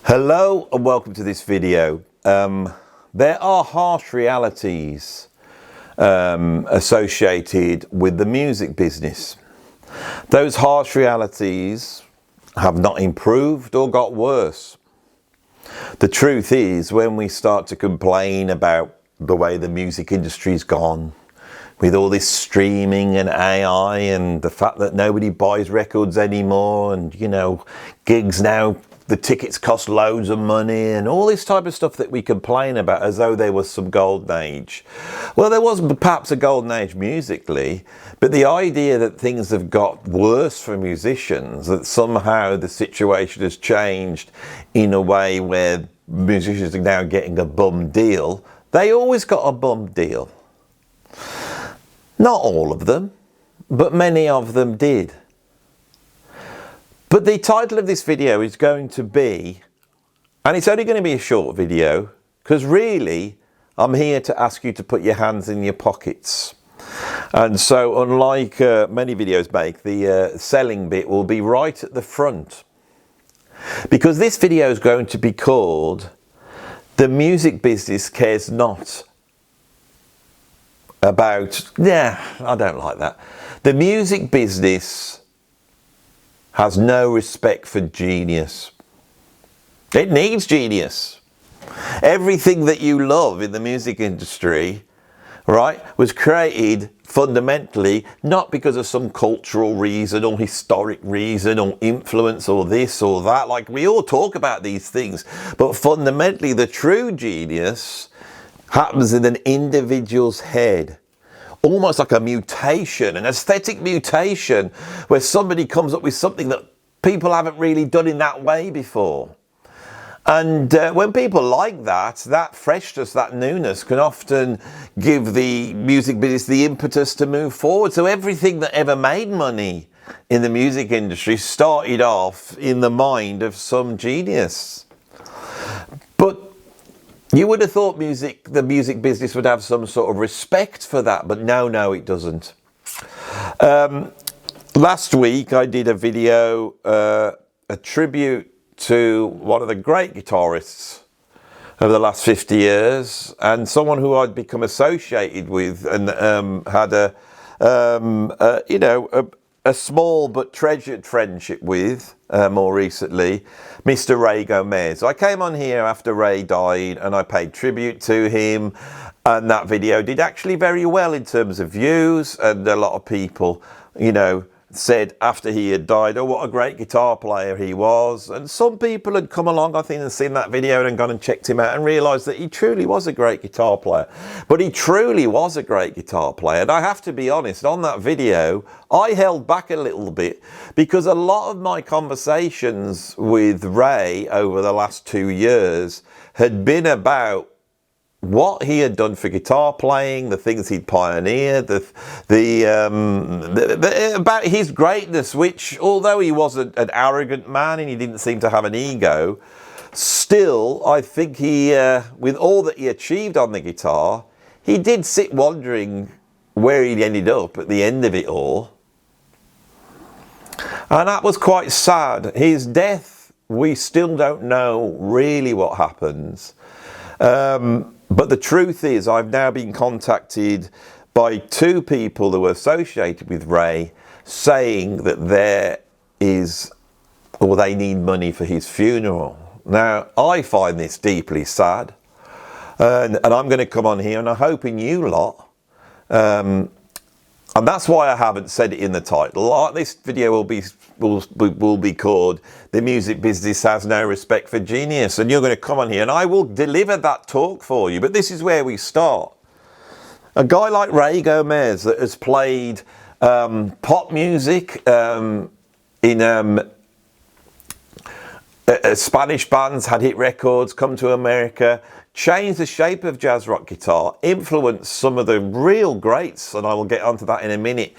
Hello and welcome to this video. There are harsh realities associated with the music business. Those harsh realities have not improved or got worse. The truth is, when we start to complain about the way the music industry's gone, with all this streaming and AI and the fact that nobody buys records anymore, and gigs now, the tickets cost loads of money and all this type of stuff that we complain about as though there was some golden age. Well, there was perhaps a golden age musically, but the idea that things have got worse for musicians, that somehow the situation has changed in a way where musicians are now getting a bum deal, they always got a bum deal. Not all of them, but many of them did. But the title of this video is going to be, and it's only going to be a short video, because really I'm here to ask you to put your hands in your pockets. And so unlike many videos make, the selling bit will be right at the front. Because this video is going to be called "The Music Business Cares Not About..." I don't like that. The music business has no respect for genius. It needs genius. Everything that you love in the music industry, right, was created fundamentally not because of some cultural reason or historic reason or influence or this or that. Like, we all talk about these things, but fundamentally the true genius happens in an individual's head. Almost like a mutation, an aesthetic mutation, where somebody comes up with something that people haven't really done in that way before. And when people like that, that freshness, that newness can often give the music business the impetus to move forward. So everything that ever made money in the music industry started off in the mind of some genius. But you would have thought the music business would have some sort of respect for that, but no, it doesn't. Last week I did a video, a tribute to one of the great guitarists of the last 50 years, and someone who I'd become associated with and had a small but treasured friendship with more recently, Mr. Ray Gomez. I came on here after Ray died and I paid tribute to him, and that video did actually very well in terms of views, and a lot of people, said after he had died, oh, what a great guitar player he was. And some people had come along, I think, and seen that video and gone and checked him out and realised that he truly was a great guitar player. But he truly was a great guitar player. And I have to be honest, on that video, I held back a little bit because a lot of my conversations with Ray over the last 2 years had been about what he had done for guitar playing, the things he'd pioneered, about his greatness, which, although he was an arrogant man and he didn't seem to have an ego, still, I think he, with all that he achieved on the guitar, he did sit wondering where he'd ended up at the end of it all. And that was quite sad. His death, we still don't know really what happens. But the truth is, I've now been contacted by 2 people who are associated with Ray saying that they need money for his funeral. Now, I find this deeply sad, and I'm going to come on here, and I'm hoping you lot, and that's why I haven't said it in the title. This video will be called "The Music Business Has No Respect for Genius," and you're going to come on here and I will deliver that talk for you. But this is where we start. A guy like Ray Gomez that has played pop music in Spanish bands, had hit records, come to America, changed the shape of jazz rock guitar, influenced some of the real greats, and I will get onto that in a minute.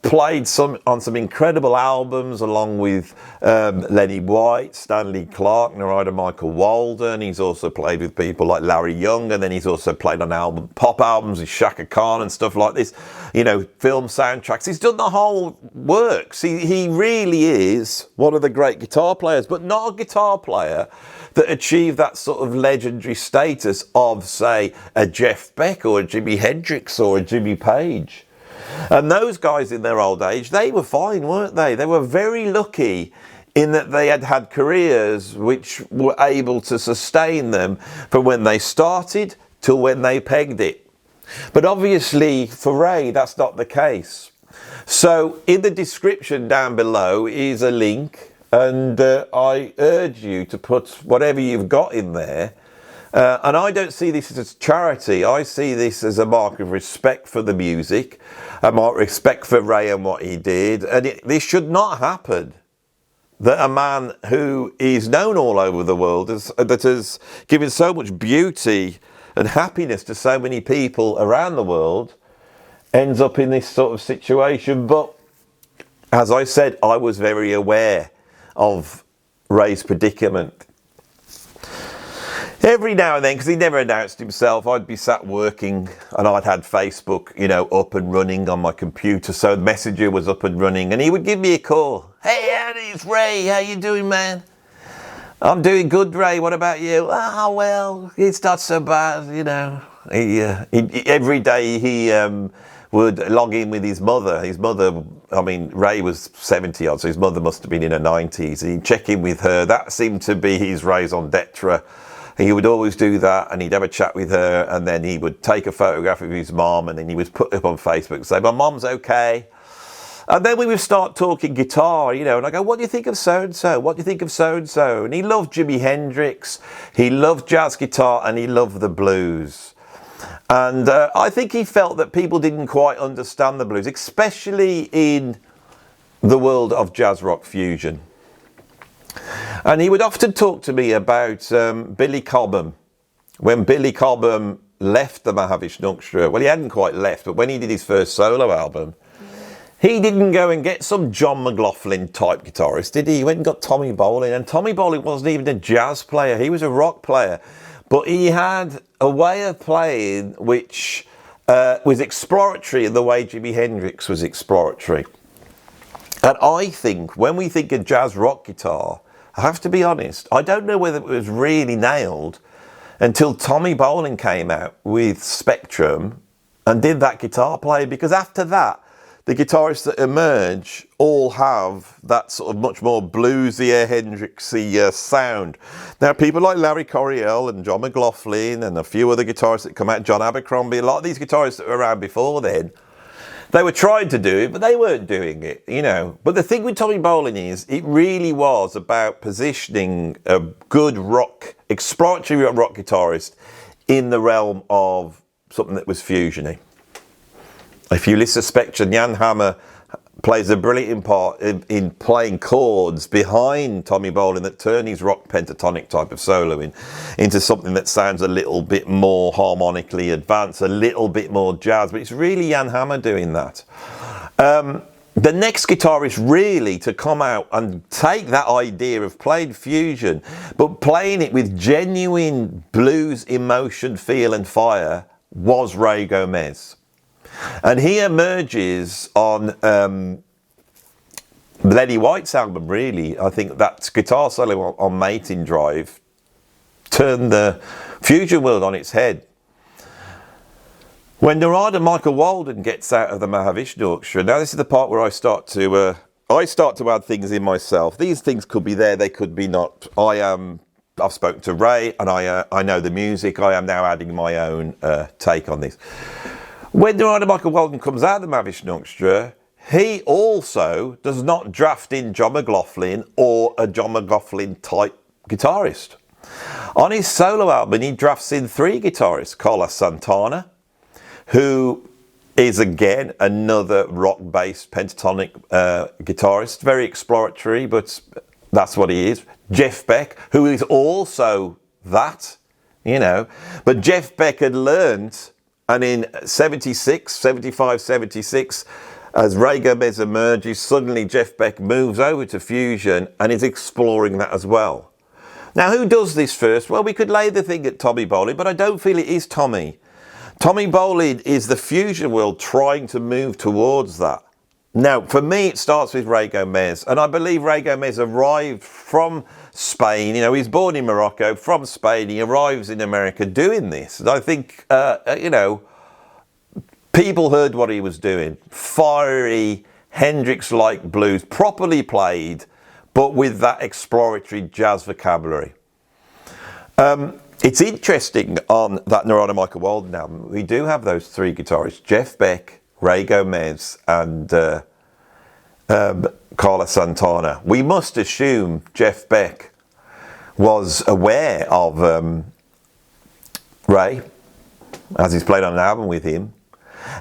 Played on some incredible albums along with Lenny White, Stanley Clarke, Narada Michael Walden. He's also played with people like Larry Young, and then he's also played on pop albums with Shaka Khan and stuff like this. Film soundtracks. He's done the whole works. He really is one of the great guitar players. But but not a guitar player that achieved that sort of legendary status of, say, a Jeff Beck or a Jimi Hendrix or a Jimmy Page. And those guys in their old age, they were fine, weren't they? They were very lucky in that they had had careers which were able to sustain them from when they started till when they pegged it. But obviously for Ray, that's not the case. So in the description down below is a link, and I urge you to put whatever you've got in there. And I don't see this as charity. I see this as a mark of respect for the music, a mark of respect for Ray and what he did. And this should not happen, that a man who is known all over the world, that has given so much beauty and happiness to so many people around the world, ends up in this sort of situation. But as I said, I was very aware of Ray's predicament. Every now and then, because he never announced himself, I'd be sat working and I'd had Facebook, you know, up and running on my computer. So the Messenger was up and running and he would give me a call. Hey, Andy, it's Ray. How you doing, man? I'm doing good, Ray. What about you? Ah, well, it's not so bad, you know. Every day he would log in with his mother. His mother, I mean, Ray was 70 odd, so his mother must have been in her 90s. He'd check in with her. That seemed to be his raison d'etre. He would always do that, and he'd have a chat with her, and then he would take a photograph of his mom, and then he would put it up on Facebook and say, my mom's okay. And then we would start talking guitar, you know, and I go, what do you think of so-and-so? What do you think of so-and-so? And he loved Jimi Hendrix, he loved jazz guitar, and he loved the blues. And I think he felt that people didn't quite understand the blues, especially in the world of jazz rock fusion. And he would often talk to me about Billy Cobham. When Billy Cobham left the Mahavishnu, well, he hadn't quite left, but when he did his first solo album, he didn't go and get some John McLaughlin type guitarist, did he? He went and got Tommy Bolin, and Tommy Bolin wasn't even a jazz player, he was a rock player. But he had a way of playing which was exploratory in the way Jimi Hendrix was exploratory. And I think when we think of jazz rock guitar, I have to be honest, I don't know whether it was really nailed until Tommy Bolin came out with Spectrum and did that guitar play, because after that, the guitarists that emerge all have that sort of much more bluesier, Hendrixy sound. Now, people like Larry Coryell and John McLaughlin and a few other guitarists that come out, John Abercrombie, a lot of these guitarists that were around before then, they were trying to do it, but they weren't doing it, you know. But the thing with Tommy Bolin is, it really was about positioning a good rock, exploratory rock guitarist in the realm of something that was fusiony. If you listen to Spectrum, Jan Hammer plays a brilliant part in playing chords behind Tommy Bolin that turn his rock pentatonic type of soloing into something that sounds a little bit more harmonically advanced, a little bit more jazz, but it's really Jan Hammer doing that. The next guitarist really to come out and take that idea of playing fusion, but playing it with genuine blues emotion, feel and fire, was Ray Gomez. And he emerges on Lenny White's album, really. I think that guitar solo on Mating Drive turned the fusion world on its head. When Narada Michael Walden gets out of the Mahavishnu Orchestra, now this is the part where I start to add things in myself. These things could be there, they could be not. I've spoken to Ray, and I know the music. I am now adding my own take on this. When Narada Michael Walden comes out of the Mahavishnu Orchestra, he also does not draft in John McLaughlin or a John McLaughlin type guitarist. On his solo album, he drafts in 3 guitarists. Carlos Santana, who is again another rock-based pentatonic guitarist, very exploratory, but that's what he is. Jeff Beck, who is also that, you know. But Jeff Beck had learned, and in 76, as Ray Gomez emerges, suddenly Jeff Beck moves over to fusion and is exploring that as well. Now, who does this first? Well, we could lay the thing at Tommy Bolin, but I don't feel it is Tommy. Tommy Bolin is the fusion world trying to move towards that. Now, for me, it starts with Ray Gomez, and I believe Ray Gomez arrived from Spain. You know, he's born in Morocco, from Spain. He arrives in America doing this. And I think, you know, people heard what he was doing. Fiery, Hendrix-like blues, properly played, but with that exploratory jazz vocabulary. It's interesting on that Narada Michael Walden album, we do have those three guitarists, Jeff Beck, Ray Gomez, and Carlos Santana. We must assume Jeff Beck was aware of Ray, as he's played on an album with him.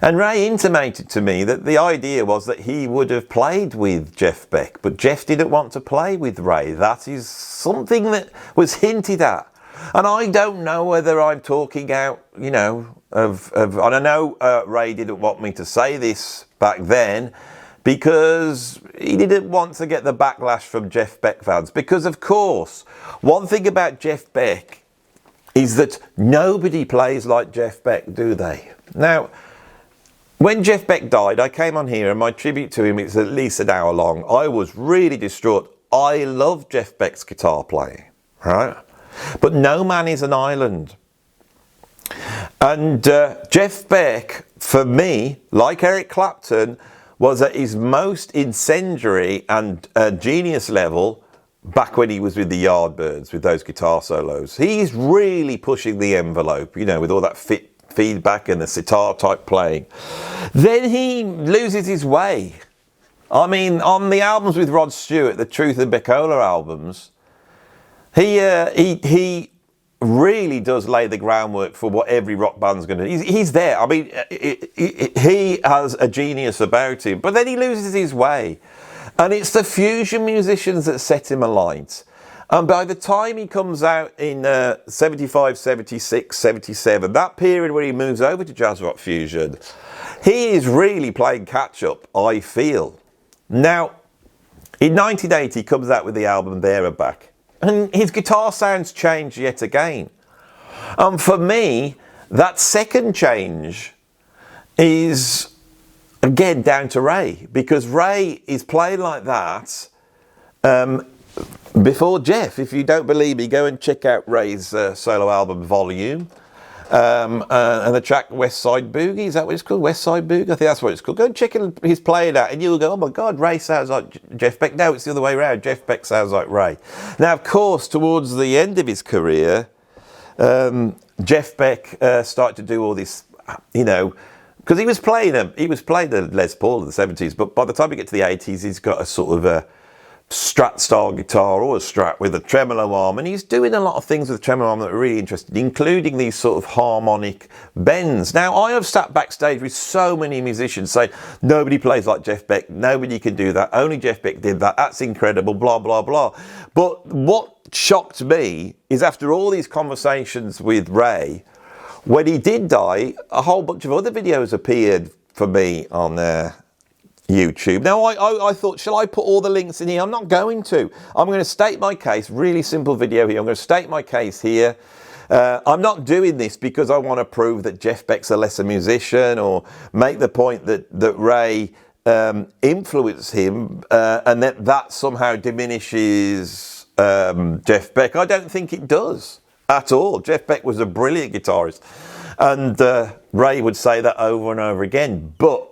And Ray intimated to me that the idea was that he would have played with Jeff Beck, but Jeff didn't want to play with Ray. That is something that was hinted at. And I don't know whether I'm talking out, you know, and I know Ray didn't want me to say this back then because he didn't want to get the backlash from Jeff Beck fans. Because, of course, one thing about Jeff Beck is that nobody plays like Jeff Beck, do they? Now, when Jeff Beck died, I came on here and my tribute to him is at least an hour long. I was really distraught. I love Jeff Beck's guitar playing, right? But no man is an island. And Jeff Beck, for me, like Eric Clapton, was at his most incendiary and genius level back when he was with the Yardbirds, with those guitar solos. He's really pushing the envelope, you know, with all that feedback and the sitar type playing. Then he loses his way. I mean, on the albums with Rod Stewart, the Truth and Beckola albums, he really does lay the groundwork for what every rock band's going to do. He's there. I mean, he has a genius about him, but then he loses his way. And it's the fusion musicians that set him alight. And by the time he comes out in 75, 76, 77, that period where he moves over to jazz rock fusion, he is really playing catch up, I feel. Now, in 1980, he comes out with the album There and Back. And his guitar sounds change yet again. And for me, that second change is, again, down to Ray. Because Ray is playing like that before Jeff. If you don't believe me, go and check out Ray's solo album Volume. And the track West Side Boogie, is that what it's called? West Side Boogie? I think that's what it's called. Go and check his playing out and you'll go, oh my God, Ray sounds like Jeff Beck. No, it's the other way around. Jeff Beck sounds like Ray. Now, of course, towards the end of his career, Jeff Beck started to do all this, you know, because he was playing the Les Paul in the 70s, but by the time we get to the 80s, he's got a sort of a Strat style guitar or a Strat with a tremolo arm, and he's doing a lot of things with the tremolo arm that are really interesting, including these sort of harmonic bends. Now, I have sat backstage with so many musicians saying nobody plays like Jeff Beck, nobody can do that, only Jeff Beck did that, that's incredible, blah blah blah. But what shocked me is after all these conversations with Ray, when he did die, a whole bunch of other videos appeared for me on YouTube. Now, I thought, shall I put all the links in here? I'm not going to. I'm going to state my case. Really simple video here. I'm going to state my case here. I'm not doing this because I want to prove that Jeff Beck's a lesser musician or make the point that Ray influenced him and that somehow diminishes Jeff Beck. I don't think it does at all. Jeff Beck was a brilliant guitarist. And Ray would say that over and over again. But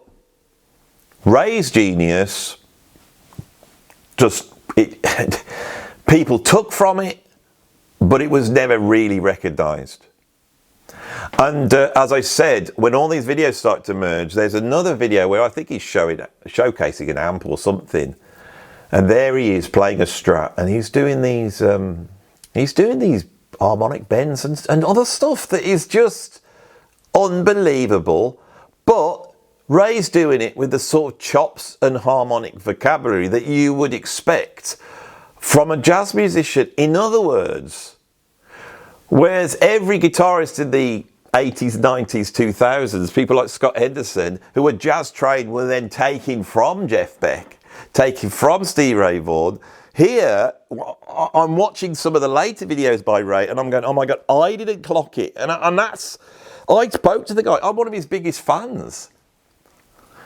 Ray's genius, people took from it, but it was never really recognised. And as I said, when all these videos start to merge, there's another video where I think he's showcasing an amp or something, and there he is playing a Strat, and he's doing these harmonic bends and other stuff that is just unbelievable, but Ray's doing it with the sort of chops and harmonic vocabulary that you would expect from a jazz musician. In other words, whereas every guitarist in the 80s, 90s, 2000s, people like Scott Henderson, who were jazz trained, were then taking from Jeff Beck, taking from Stevie Ray Vaughan. Here, I'm watching some of the later videos by Ray and I'm going, oh my God, I didn't clock it. And I spoke to the guy, I'm one of his biggest fans.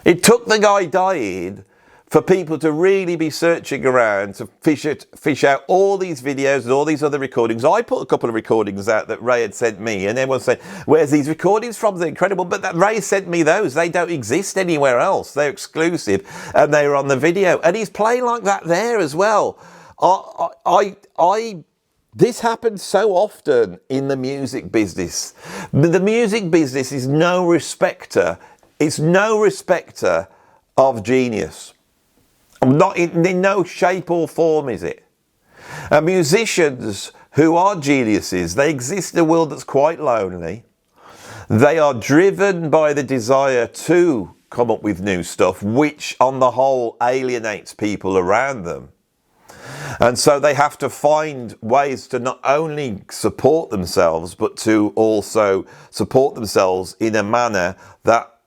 It took the guy dying for people to really be searching around to fish out all these videos and all these other recordings. I put a couple of recordings out that Ray had sent me, and everyone said, where's these recordings from? They're incredible. But that Ray sent me those. They don't exist anywhere else. They're exclusive, and they were on the video. And he's playing like that there as well. This happens so often in the music business. The music business is no respecter. It's no respecter of genius. Not in no shape or form is it. And musicians who are geniuses, they exist in a world that's quite lonely. They are driven by the desire to come up with new stuff, which on the whole alienates people around them. And so they have to find ways to not only support themselves, but to also support themselves in a manner that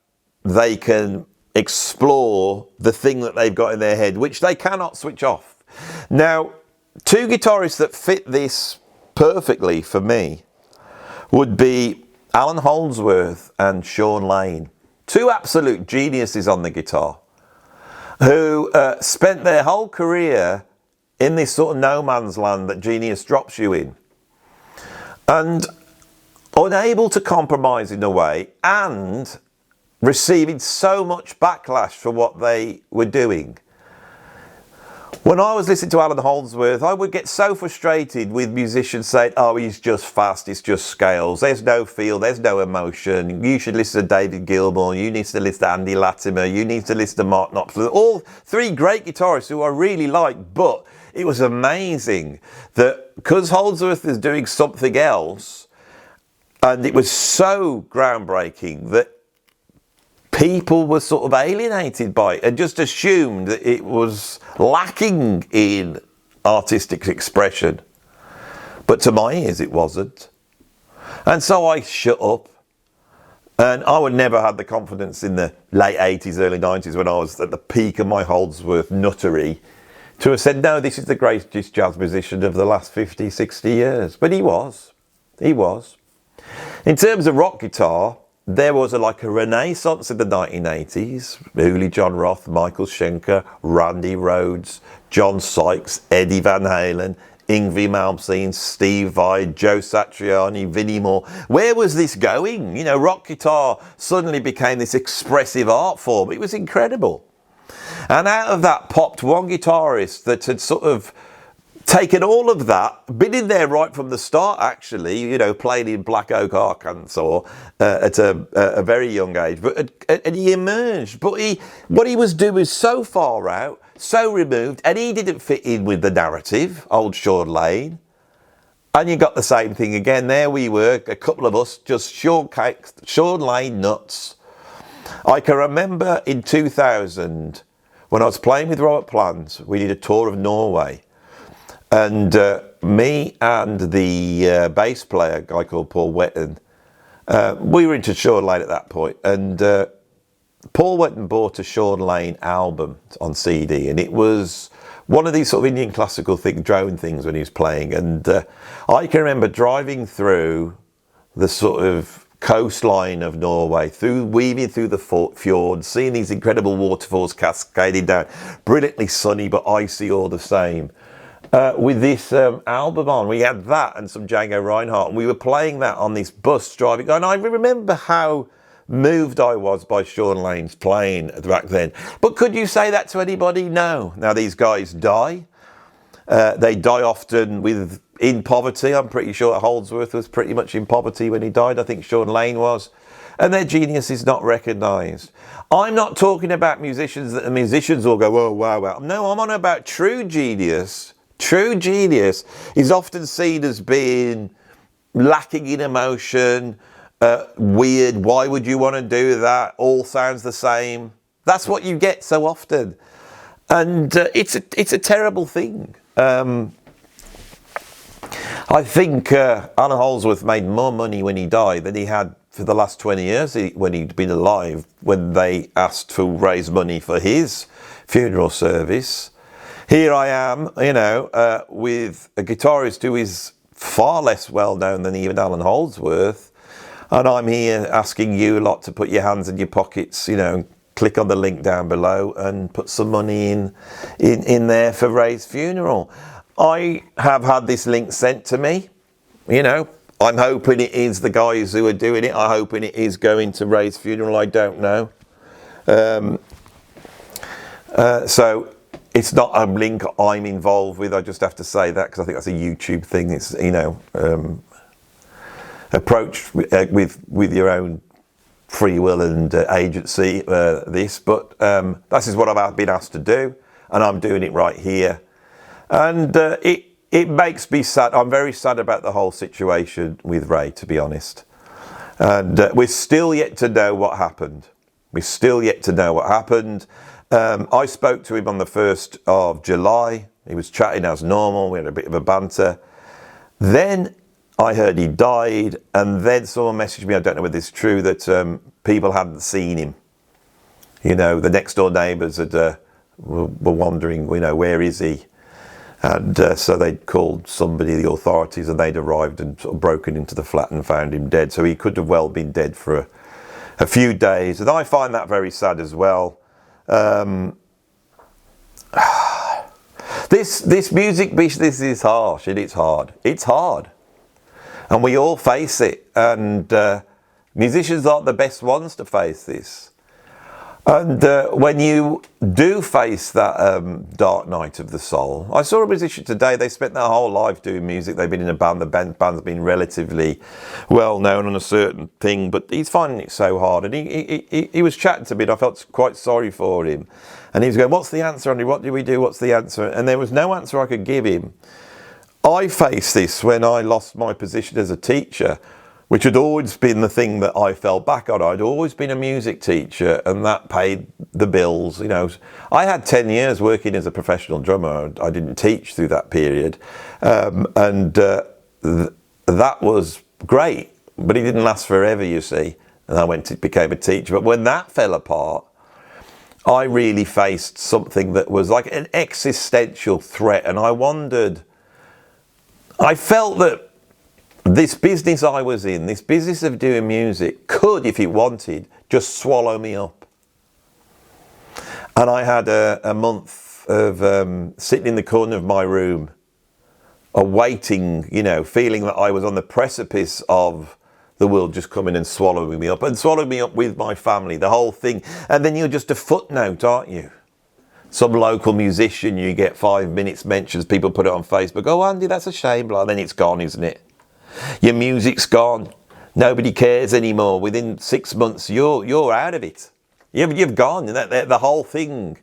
they can explore the thing that they've got in their head, which they cannot switch off. Now, two guitarists that fit this perfectly for me would be Alan Holdsworth and Sean Lane. Two absolute geniuses on the guitar who spent their whole career in this sort of no man's land that genius drops you in, and unable to compromise in a way, and receiving so much backlash for what they were doing. When I was listening to Alan Holdsworth, I would get so frustrated with musicians saying, oh, he's just fast, it's just scales, there's no feel, there's no emotion, you should listen to David Gilmour, you need to listen to Andy Latimer, you need to listen to Mark Knopfler, all three great guitarists who I really like. But it was amazing that because Holdsworth is doing something else, and it was so groundbreaking that people were sort of alienated by it and just assumed that it was lacking in artistic expression. But to my ears, it wasn't. And so I shut up. And I would never have the confidence in the late 80s, early 90s, when I was at the peak of my Holdsworth nuttery, to have said, no, this is the greatest jazz musician of the last 50, 60 years. But he was. He was. In terms of rock guitar, there was a renaissance in the 1980s. Uli John Roth, Michael Schenker, Randy Rhoads, John Sykes, Eddie Van Halen, Yngwie Malmsteen, Steve Vai, Joe Satriani, Vinnie Moore. Where was this going? You know, rock guitar suddenly became this expressive art form. It was incredible. And out of that popped one guitarist that had sort of taken all of that, been in there right from the start, actually, you know, playing in Black Oak, Arkansas at a very young age. And he emerged. But what he was doing was so far out, so removed, and he didn't fit in with the narrative, old Sean Lane. And you got the same thing again. There we were, a couple of us, just Sean Lane nuts. I can remember in 2000, when I was playing with Robert Plant, we did a tour of Norway. And me and the bass player, a guy called Paul Wetton, we were into Sean Lane at that point. And Paul Wetton bought a Sean Lane album on CD. And it was one of these sort of Indian classical drone things when he was playing. And I can remember driving through the sort of coastline of Norway, weaving through the fjords, seeing these incredible waterfalls cascading down, brilliantly sunny but icy all the same. With this album on, we had that and some Django Reinhardt, and we were playing that on this bus driving. And I remember how moved I was by Sean Lane's playing back then. But could you say that to anybody? No. Now these guys die. They die often in poverty. I'm pretty sure Holdsworth was pretty much in poverty when he died. I think Sean Lane was. And their genius is not recognised. I'm not talking about musicians that the musicians all go, oh, wow, wow. No, I'm on about true genius. True genius is often seen as being lacking in emotion, weird. Why would you want to do that? All sounds the same. That's what you get so often. And it's a terrible thing. I think Alan Holdsworth made more money when he died than he had for the last 20 years when he'd been alive, when they asked to raise money for his funeral service. Here I am, you know, with a guitarist who is far less well known than even Alan Holdsworth, and I'm here asking you a lot to put your hands in your pockets, you know, click on the link down below and put some money in there for Ray's funeral. I have had this link sent to me. You know, I'm hoping it is the guys who are doing it. I'm hoping it is going to Ray's funeral. I don't know. So it's not a link I'm involved with. I just have to say that because I think that's a YouTube thing. It's, you know, approach with your own free will and agency, this. But this is what I've been asked to do, and I'm doing it right here. And it makes me sad. I'm very sad about the whole situation with Ray, to be honest. And we're still yet to know what happened. We're still yet to know what happened. I spoke to him on the 1st of July. He was chatting as normal. We had a bit of a banter. Then I heard he died, and then someone messaged me, I don't know whether it's true, that people hadn't seen him. You know, the next door neighbours had, were wondering, you know, where is he? And so they'd called somebody, the authorities, and they'd arrived and sort of broken into the flat and found him dead. So he could have well been dead for a few days. And I find that very sad as well. This music business is harsh, and it's hard. It's hard. And we all face it. And musicians aren't the best ones to face this. And when you do face that dark night of the soul, I saw a musician today, they spent their whole life doing music. They've been in a band, the band's been relatively well known on a certain thing, but he's finding it so hard. And he was chatting to me, and I felt quite sorry for him. And he was going, what's the answer, Andy? What do we do? What's the answer? And there was no answer I could give him. I faced this when I lost my position as a teacher, which had always been the thing that I fell back on. I'd always been a music teacher, and that paid the bills. You know, I had 10 years working as a professional drummer. I didn't teach through that period, and that was great. But it didn't last forever, you see. And I became a teacher. But when that fell apart, I really faced something that was like an existential threat, and I wondered. I felt that this business I was in, this business of doing music, could, if it wanted, just swallow me up. And I had a month of sitting in the corner of my room, awaiting, you know, feeling that I was on the precipice of the world just coming and swallowing me up, and swallowing me up with my family, the whole thing. And then you're just a footnote, aren't you? Some local musician, you get 5 minutes mentions, people put it on Facebook. Oh, Andy, that's a shame. Blah. Then it's gone, isn't it? Your music's gone. Nobody cares anymore. Within 6 months, you're out of it. You've gone. The whole thing.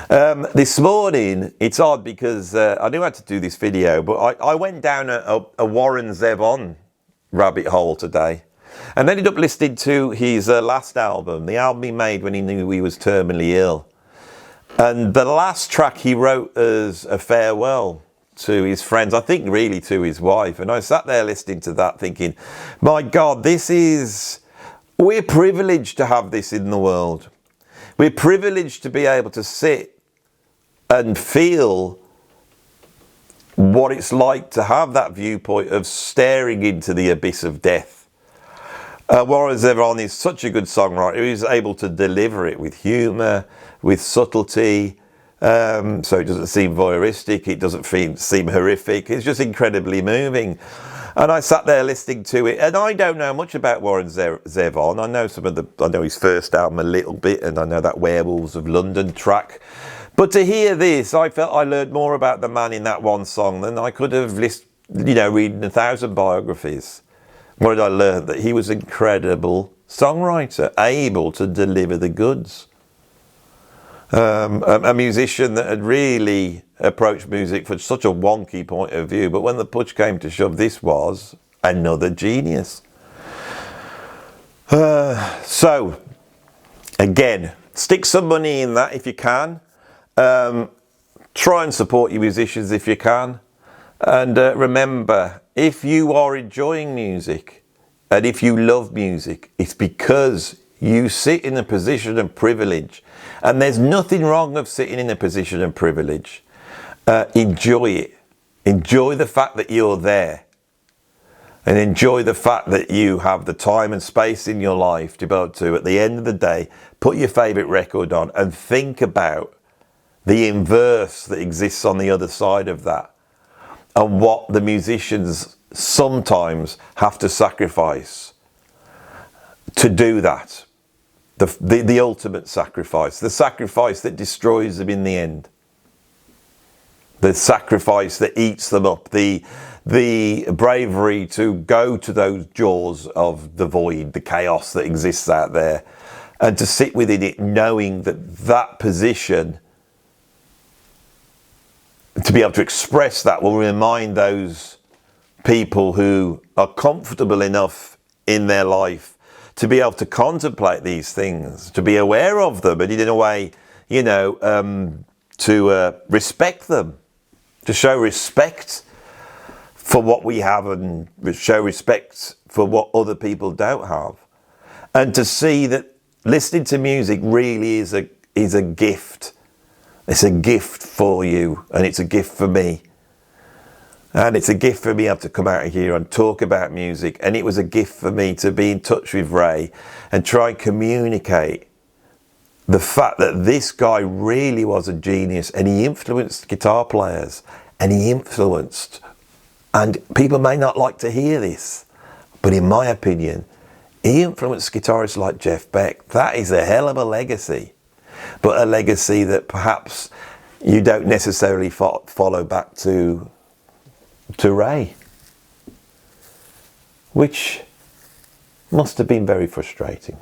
This morning, it's odd because I knew I had to do this video, but I went down a Warren Zevon rabbit hole today, and ended up listening to his last album, the album he made when he knew he was terminally ill. And the last track he wrote as a farewell to his friends, I think really to his wife. And I sat there listening to that thinking, my God, we're privileged to have this in the world. We're privileged to be able to sit and feel what it's like to have that viewpoint of staring into the abyss of death. Warren Zevon is such a good songwriter. He's able to deliver it with humour, with subtlety, so it doesn't seem voyeuristic, it doesn't seem horrific. It's just incredibly moving. And I sat there listening to it, and I don't know much about Warren Zevon. I know his first album a little bit, and I know that Werewolves of London track. But to hear this, I felt I learned more about the man in that one song than I could have reading 1,000 biographies. What did I learn? That he was an incredible songwriter, able to deliver the goods. A musician that had really approached music from such a wonky point of view, but when the push came to shove, this was another genius. So, again, stick some money in that if you can. Try and support your musicians if you can. And remember, if you are enjoying music and if you love music, it's because you sit in a position of privilege. And there's nothing wrong with sitting in a position of privilege. Enjoy it. Enjoy the fact that you're there. And enjoy the fact that you have the time and space in your life to be able to, at the end of the day, put your favourite record on and think about the inverse that exists on the other side of that, and what the musicians sometimes have to sacrifice to do that. The ultimate sacrifice, the sacrifice that destroys them in the end, the sacrifice that eats them up, the bravery to go to those jaws of the void, the chaos that exists out there, and to sit within it, knowing that position, to be able to express that, will remind those people who are comfortable enough in their life to be able to contemplate these things, to be aware of them, and in a way, to respect them, to show respect for what we have and show respect for what other people don't have. And to see that listening to music really is a gift. It's a gift for you, and it's a gift for me. And it's a gift for me to have to come out here and talk about music. And it was a gift for me to be in touch with Ray and try and communicate the fact that this guy really was a genius, and he influenced guitar players, and and people may not like to hear this, but in my opinion, he influenced guitarists like Jeff Beck. That is a hell of a legacy, but a legacy that perhaps you don't necessarily follow back to Ray, which must have been very frustrating.